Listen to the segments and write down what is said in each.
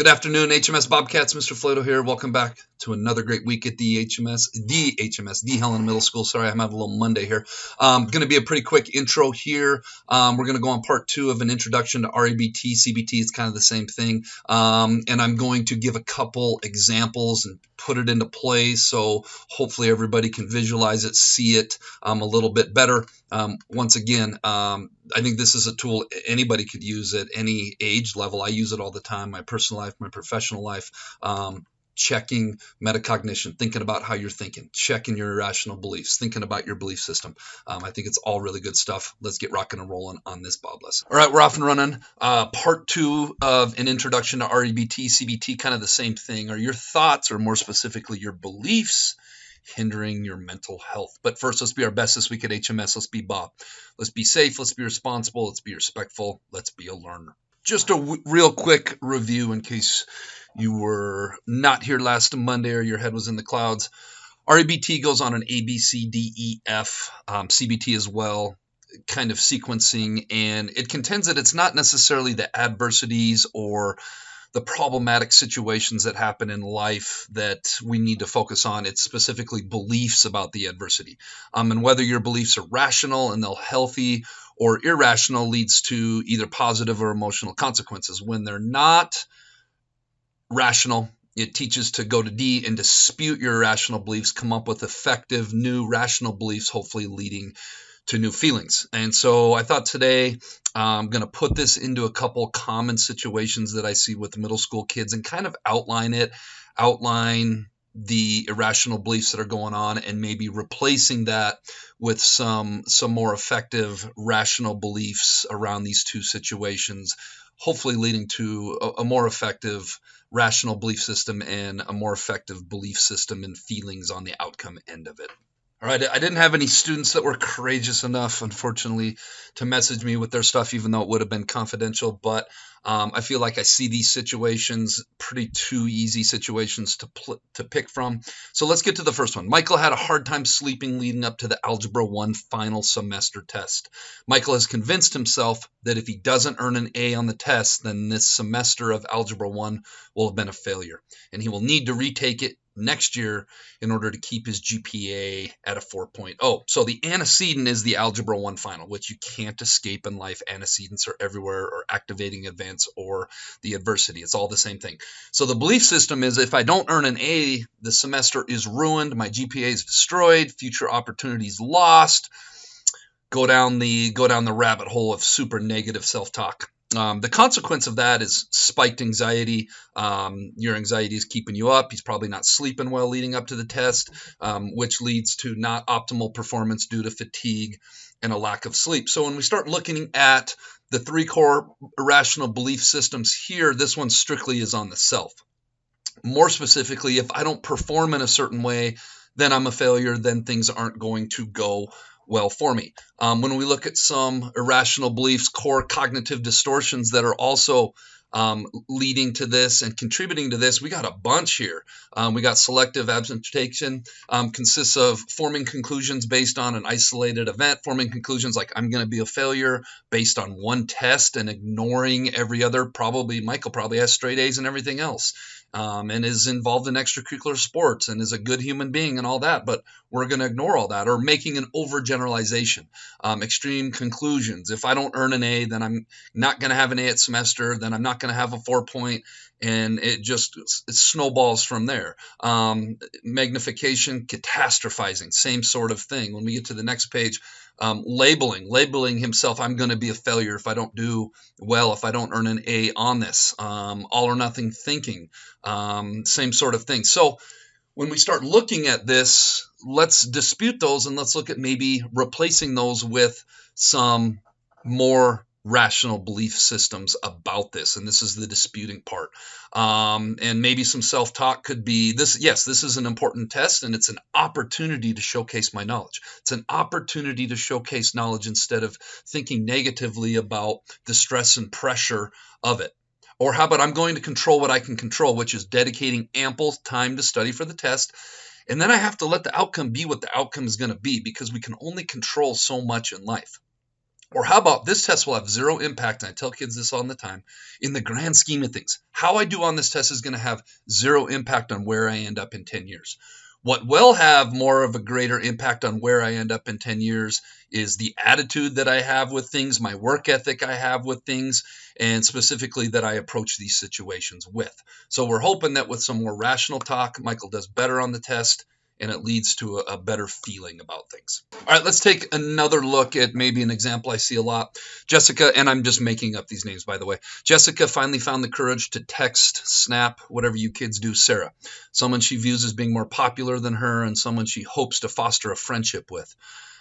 Good afternoon, HMS Bobcats. Mr. Flato here. Welcome back to another great week at the Helen Middle School. Sorry, I'm having a little Monday here. Going to be a pretty quick intro here. We're going to go on part 2 of an introduction to REBT, CBT. It's kind of the same thing. And I'm going to give a couple examples and put it into play so hopefully everybody can visualize it, see it a little bit better. Once again, I think this is a tool anybody could use at any age level. I use it all the time, my personal life, my professional life. Checking metacognition, thinking about how you're thinking, checking your irrational beliefs, thinking about your belief system. I think it's all really good stuff. Let's get rocking and rolling on this Bob lesson. All right, we're off and running. Part 2 of an introduction to REBT, CBT, kind of the same thing. Are your thoughts, or more specifically your beliefs, hindering your mental health? But first, let's be our best this week at HMS. Let's be Bob. Let's be safe. Let's be responsible. Let's be respectful. Let's be a learner. Just a real quick review in case you were not here last Monday or your head was in the clouds. REBT goes on an A, B, C, D, E, F, CBT as well, kind of sequencing, and it contends that it's not necessarily the adversities or the problematic situations that happen in life that we need to focus on. It's specifically beliefs about the adversity. And whether your beliefs are rational and they're healthy or irrational leads to either positive or emotional consequences. When they're not rational, it teaches to go to D and dispute your irrational beliefs, come up with effective new rational beliefs, hopefully leading to new feelings. And so I thought today I'm going to put this into a couple common situations that I see with middle school kids and kind of outline the irrational beliefs that are going on and maybe replacing that with some more effective rational beliefs around these two situations, hopefully leading to a more effective rational belief system and a more effective belief system and feelings on the outcome end of it. All right, I didn't have any students that were courageous enough, unfortunately, to message me with their stuff, even though it would have been confidential. But I feel like I see these situations, pretty two easy situations to pick from. So let's get to the first one. Michael had a hard time sleeping leading up to the Algebra 1 final semester test. Michael has convinced himself that if he doesn't earn an A on the test, then this semester of Algebra 1 will have been a failure, and he will need to retake it next year in order to keep his GPA at a 4.0. So the antecedent is the Algebra 1 final, which you can't escape in life. Antecedents are everywhere, or activating events, or the adversity. It's all the same thing. So the belief system is if I don't earn an A, the semester is ruined, my GPA is destroyed, future opportunities lost. Go down the rabbit hole of super negative self-talk. The consequence of that is spiked anxiety. Your anxiety is keeping you up. He's probably not sleeping well leading up to the test, which leads to not optimal performance due to fatigue and a lack of sleep. So when we start looking at the 3 core irrational belief systems here, this one strictly is on the self. More specifically, if I don't perform in a certain way, then I'm a failure, then things aren't going to go well for me. When we look at some irrational beliefs, core cognitive distortions that are also leading to this and contributing to this, we got a bunch here. We got selective absenteeism, consists of forming conclusions based on an isolated event, forming conclusions like I'm going to be a failure based on one test and ignoring every other. Michael probably has straight A's and everything else. And is involved in extracurricular sports and is a good human being and all that, but we're going to ignore all that, or making an overgeneralization, extreme conclusions. If I don't earn an A, then I'm not going to have an A at semester, then I'm not going to have a 4-point, and it snowballs from there. Magnification, catastrophizing, same sort of thing. When we get to the next page, labeling himself, I'm going to be a failure if I don't do well, if I don't earn an A on this. All or nothing thinking, same sort of thing. So when we start looking at this, let's dispute those and let's look at maybe replacing those with some more rational belief systems about this. And this is the disputing part. And maybe some self-talk could be this. Yes, this is an important test and it's an opportunity to showcase my knowledge. It's an opportunity to showcase knowledge instead of thinking negatively about the stress and pressure of it. Or how about I'm going to control what I can control, which is dedicating ample time to study for the test. And then I have to let the outcome be what the outcome is going to be, because we can only control so much in life. Or how about this test will have zero impact, and I tell kids this all the time, in the grand scheme of things. How I do on this test is going to have zero impact on where I end up in 10 years. What will have more of a greater impact on where I end up in 10 years is the attitude that I have with things, my work ethic I have with things, and specifically that I approach these situations with. So we're hoping that with some more rational talk, Michael does better on the test and it leads to a better feeling about things. All right, let's take another look at maybe an example I see a lot. Jessica, and I'm just making up these names, by the way. Jessica finally found the courage to text, snap, whatever you kids do, Sarah, someone she views as being more popular than her and someone she hopes to foster a friendship with.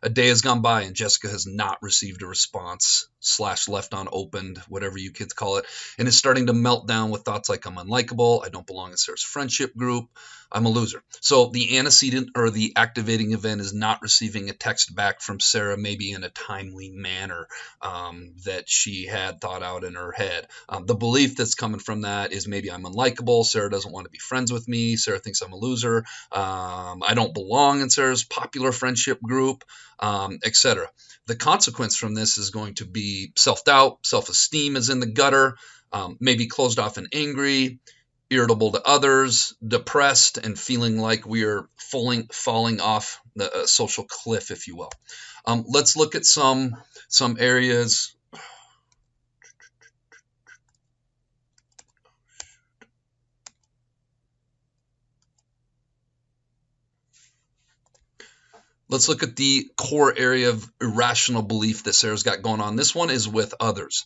A day has gone by and Jessica has not received a response / left unopened, whatever you kids call it, and is starting to melt down with thoughts like I'm unlikable, I don't belong in Sarah's friendship group, I'm a loser. So the antecedent or the activating event is not receiving a text back from Sarah, maybe in a timely manner that she had thought out in her head. The belief that's coming from that is maybe I'm unlikable, Sarah doesn't want to be friends with me, Sarah thinks I'm a loser, I don't belong in Sarah's popular friendship group, etc. The consequence from this is going to be self-doubt, self-esteem is in the gutter, maybe closed off and angry, irritable to others, depressed, and feeling like we are falling off the social cliff, if you will. Let's look at some areas. Let's look at the core area of irrational belief that Sarah's got going on. This one is with others.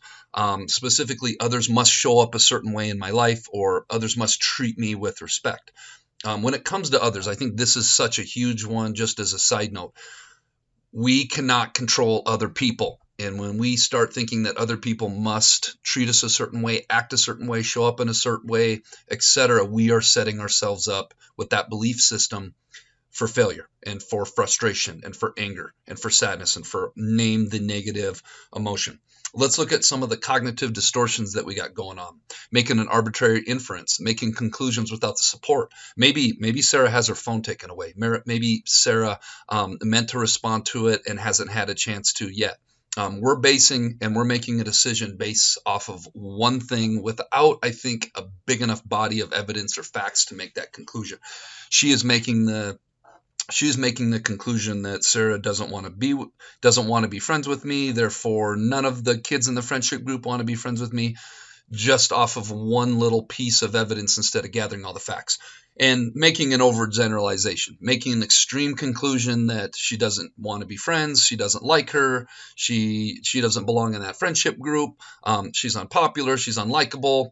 Specifically, others must show up a certain way in my life, or others must treat me with respect. When it comes to others, I think this is such a huge one. Just as a side note, we cannot control other people. And when we start thinking that other people must treat us a certain way, act a certain way, show up in a certain way, etc., we are setting ourselves up with that belief system for failure and for frustration and for anger and for sadness and for name the negative emotion. Let's look at some of the cognitive distortions that we got going on. Making an arbitrary inference, making conclusions without the support. Maybe Sarah has her phone taken away. Maybe Sarah meant to respond to it and hasn't had a chance to yet. We're making a decision based off of one thing without, I think, a big enough body of evidence or facts to make that conclusion. She is making the conclusion that Sarah doesn't want to be friends with me. Therefore, none of the kids in the friendship group want to be friends with me, just off of one little piece of evidence instead of gathering all the facts. And making an overgeneralization, making an extreme conclusion that she doesn't want to be friends, she doesn't like her, she doesn't belong in that friendship group, she's unpopular, she's unlikable.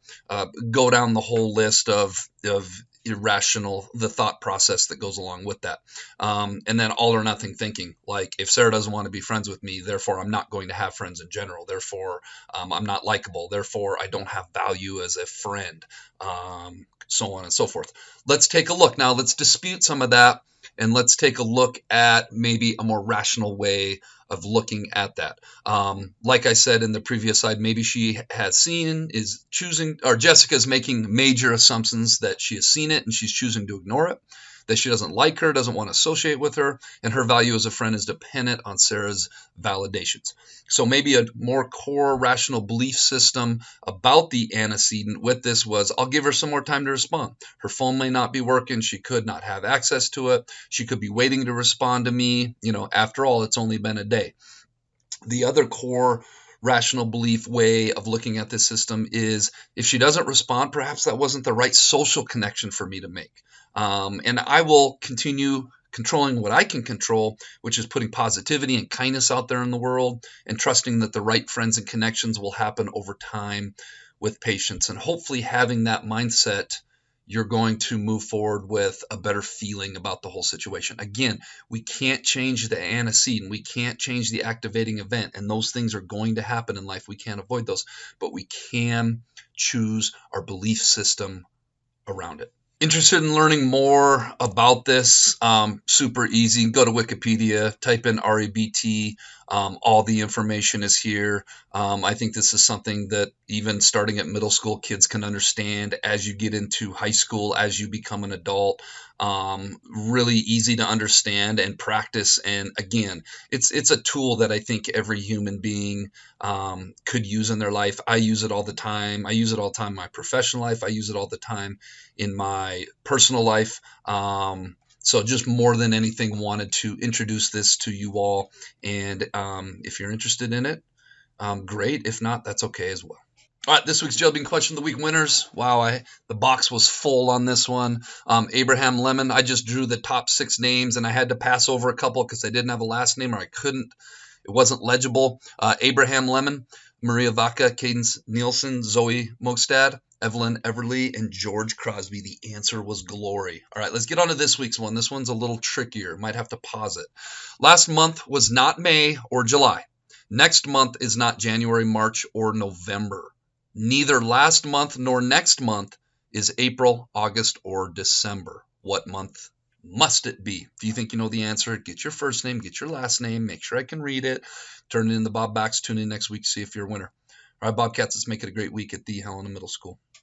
Go down the whole list of irrational, the thought process that goes along with that. And then all or nothing thinking, like if Sarah doesn't want to be friends with me, therefore I'm not going to have friends in general. Therefore, I'm not likable. Therefore, I don't have value as a friend, so on and so forth. Let's take a look. Now, let's dispute some of that. And let's take a look at maybe a more rational way of looking at that. Like I said in the previous slide, maybe she has seen, is choosing, or Jessica's making major assumptions that she has seen it and she's choosing to ignore it, that she doesn't like her, doesn't want to associate with her, and her value as a friend is dependent on Sarah's validations. So maybe a more core rational belief system about the antecedent with this was, I'll give her some more time to respond. Her phone may not be working. She could not have access to it. She could be waiting to respond to me. After all, it's only been a day. The other core rational belief way of looking at this system is, if she doesn't respond, perhaps that wasn't the right social connection for me to make. And I will continue controlling what I can control, which is putting positivity and kindness out there in the world and trusting that the right friends and connections will happen over time with patience. And hopefully having that mindset, you're going to move forward with a better feeling about the whole situation. Again, we can't change the antecedent. We can't change the activating event. And those things are going to happen in life. We can't avoid those. But we can choose our belief system around it. Interested in learning more about this? Super easy. Go to Wikipedia, type in REBT. All the information is here. I think this is something that even starting at middle school, kids can understand as you get into high school, as you become an adult. Really easy to understand and practice. And again, it's a tool that I think every human being could use in their life. I use it all the time. I use it all the time in my professional life. I use it all the time in my personal life. So just more than anything, wanted to introduce this to you all. And if you're interested in it, great. If not, that's okay as well. All right, this week's Jail Bean Question of the Week winners. Wow, the box was full on this one. Abraham Lemon. I just drew the top 6 names, and I had to pass over a couple because I didn't have a last name, or I couldn't. It wasn't legible. Abraham Lemon, Maria Vaca, Cadence Nielsen, Zoe Mogstad, Evelyn Everly, and George Crosby. The answer was Glory. All right, let's get on to this week's one. This one's a little trickier. Might have to pause it. Last month was not May or July. Next month is not January, March, or November. Neither last month nor next month is April, August, or December. What month must it be? Do you think you know the answer? Get your first name, get your last name, make sure I can read it. Turn it in the Bob Backs. Tune in next week, see if you're a winner. All right, Bobcats, let's make it a great week at the Helena Middle School.